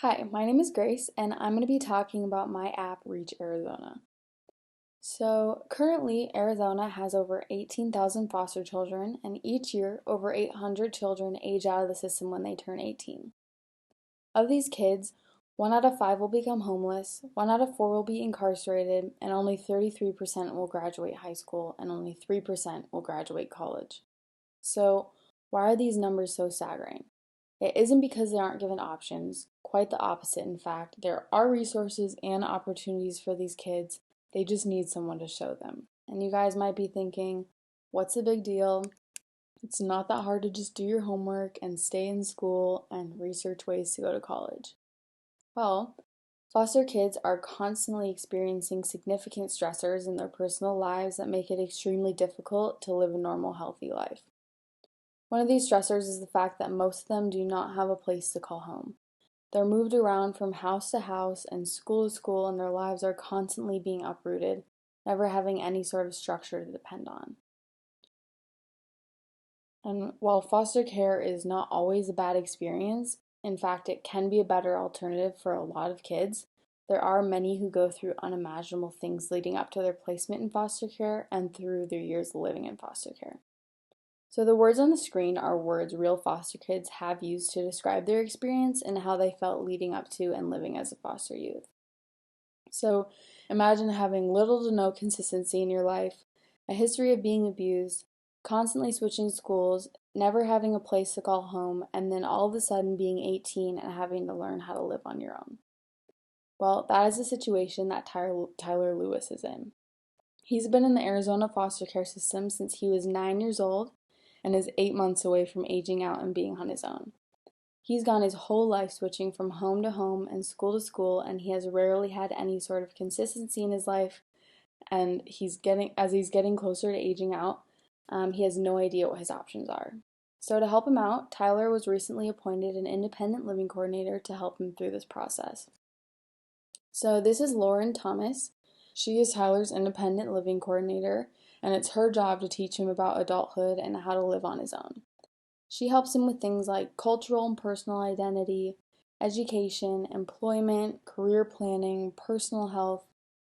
Hi, my name is Grace, and I'm going to be talking about my app, ReachAZ. So, currently, Arizona has over 18,000 foster children, and each year, over 800 children age out of the system when they turn 18. Of these kids, 1 out of 5 will become homeless, 1 out of 4 will be incarcerated, and only 33% will graduate high school, and only 3% will graduate college. So, why are these numbers so staggering? It isn't because they aren't given options, quite the opposite, in fact. There are resources and opportunities for these kids, they just need someone to show them. And you guys might be thinking, what's the big deal? It's not that hard to just do your homework and stay in school and research ways to go to college. Well, foster kids are constantly experiencing significant stressors in their personal lives that make it extremely difficult to live a normal, healthy life. One of these stressors is the fact that most of them do not have a place to call home. They're moved around from house to house and school to school, and their lives are constantly being uprooted, never having any sort of structure to depend on. And while foster care is not always a bad experience, in fact, it can be a better alternative for a lot of kids, there are many who go through unimaginable things leading up to their placement in foster care and through their years living in foster care. So the words on the screen are words real foster kids have used to describe their experience and how they felt leading up to and living as a foster youth. So imagine having little to no consistency in your life, a history of being abused, constantly switching schools, never having a place to call home, and then all of a sudden being 18 and having to learn how to live on your own. Well, that is the situation that Tyler Lewis is in. He's been in the Arizona foster care system since he was 9 years old and is 8 months away from aging out and being on his own. He's gone his whole life switching from home to home and school to school, and he has rarely had any sort of consistency in his life. And as he's getting closer to aging out, he has no idea what his options are. So to help him out, Tyler was recently appointed an independent living coordinator to help him through this process. So this is Lauren Thomas. She is Tyler's independent living coordinator, and it's her job to teach him about adulthood and how to live on his own. She helps him with things like cultural and personal identity, education, employment, career planning, personal health,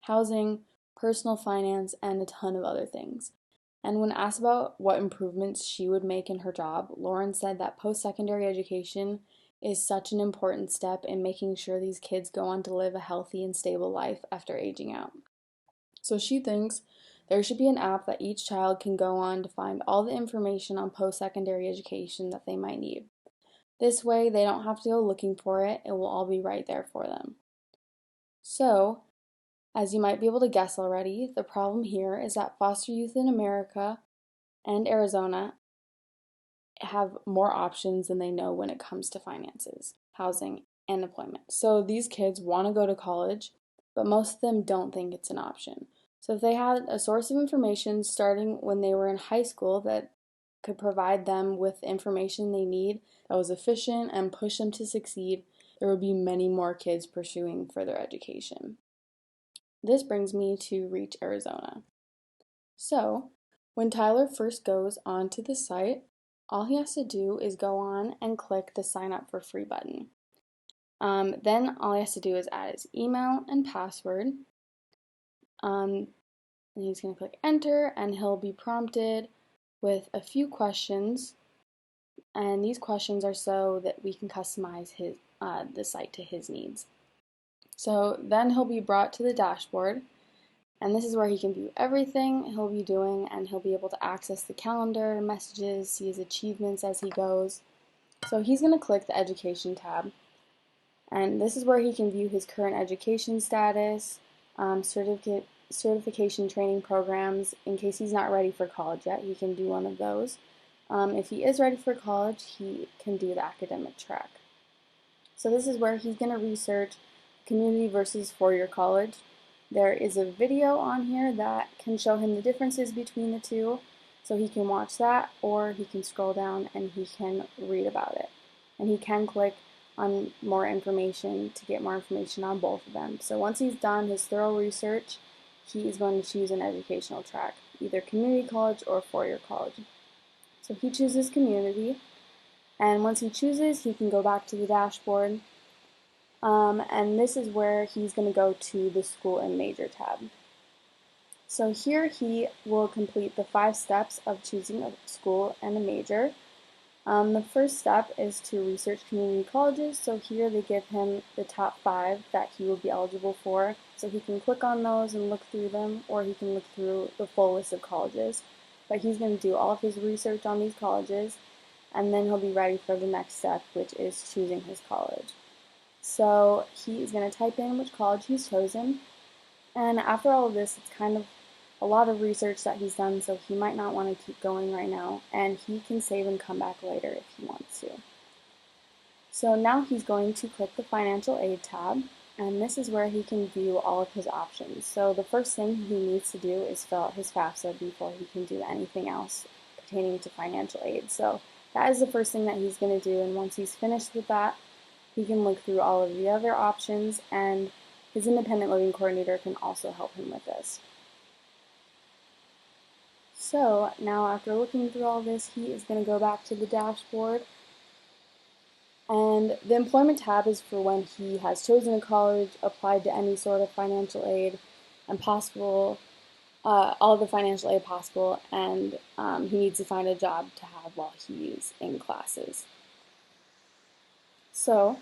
housing, personal finance, and a ton of other things. And when asked about what improvements she would make in her job, Lauren said that post-secondary education is such an important step in making sure these kids go on to live a healthy and stable life after aging out. So she thinks there should be an app that each child can go on to find all the information on post-secondary education that they might need. This way, they don't have to go looking for it, it will all be right there for them. So, as you might be able to guess already, the problem here is that foster youth in America and Arizona have more options than they know when it comes to finances, housing, and employment. So these kids want to go to college, but most of them don't think it's an option. So if they had a source of information starting when they were in high school that could provide them with information they need that was efficient and push them to succeed, there would be many more kids pursuing further education. This brings me to Reach Arizona. So, when Tyler first goes onto the site, all he has to do is go on and click the sign up for free button. Then all he has to do is add his email and password. And he's going to click enter, and he'll be prompted with a few questions. And these questions are so that we can customize the site to his needs. So then he'll be brought to the dashboard, and this is where he can view everything he'll be doing, and he'll be able to access the calendar, messages, see his achievements as he goes. So he's going to click the education tab, and this is where he can view his current education status, certification training programs. In case he's not ready for college yet, he can do one of those. If he is ready for college, he can do the academic track. So this is where he's going to research community versus four-year college. There is a video on here that can show him the differences between the two, so he can watch that, or he can scroll down and he can read about it. And he can click on more information to get more information on both of them. So once he's done his thorough research, he is going to choose an educational track, either community college or four-year college. So he chooses community, and once he chooses, he can go back to the dashboard, And this is where he's going to go to the school and major tab. So here he will complete the 5 steps of choosing a school and a major. The first step is to research community colleges. So here they give him the top 5 that he will be eligible for. So he can click on those and look through them, or he can look through the full list of colleges. But he's going to do all of his research on these colleges, and then he'll be ready for the next step, which is choosing his college. So he is going to type in which college he's chosen, and after all of this, it's kind of a lot of research that he's done, so he might not want to keep going right now, and he can save and come back later if he wants to. So now he's going to click the financial aid tab, and this is where he can view all of his options. So the first thing he needs to do is fill out his FAFSA before he can do anything else pertaining to financial aid. So that is the first thing that he's going to do, and once he's finished with that, he can look through all of the other options, and his independent living coordinator can also help him with this. So now after looking through all this, he is going to go back to the dashboard, and the employment tab is for when he has chosen a college, applied to any sort of financial aid and possible, all the financial aid possible, and he needs to find a job to have while he's in classes. So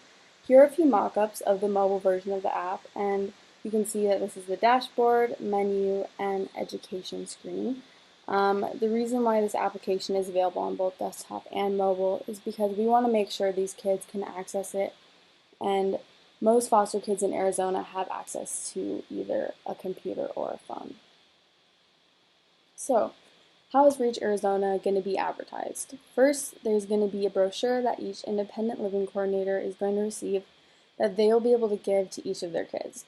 here are a few mock-ups of the mobile version of the app, and you can see that this is the dashboard, menu, and education screen. The reason why this application is available on both desktop and mobile is because we want to make sure these kids can access it, and most foster kids in Arizona have access to either a computer or a phone. So, how is Reach Arizona going to be advertised? First, there's going to be a brochure that each independent living coordinator is going to receive that they will be able to give to each of their kids.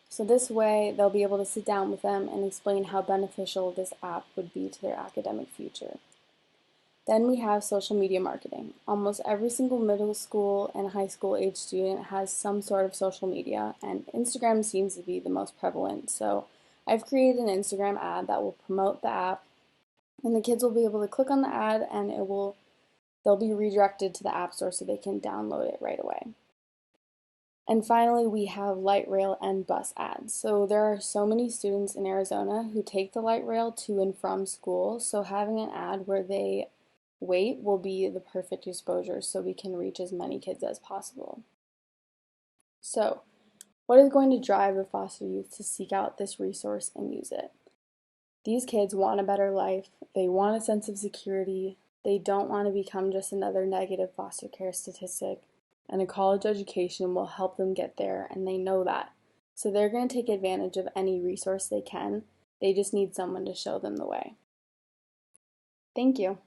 So this way, they'll be able to sit down with them and explain how beneficial this app would be to their academic future. Then we have social media marketing. Almost every single middle school and high school age student has some sort of social media, and Instagram seems to be the most prevalent. So I've created an Instagram ad that will promote the app, and the kids will be able to click on the ad, and they'll be redirected to the App Store so they can download it right away. And finally, we have light rail and bus ads. So there are so many students in Arizona who take the light rail to and from school, so having an ad where they wait will be the perfect exposure so we can reach as many kids as possible. So, what is going to drive the foster youth to seek out this resource and use it? These kids want a better life, they want a sense of security, they don't want to become just another negative foster care statistic, and a college education will help them get there, and they know that. So they're going to take advantage of any resource they can. They just need someone to show them the way. Thank you.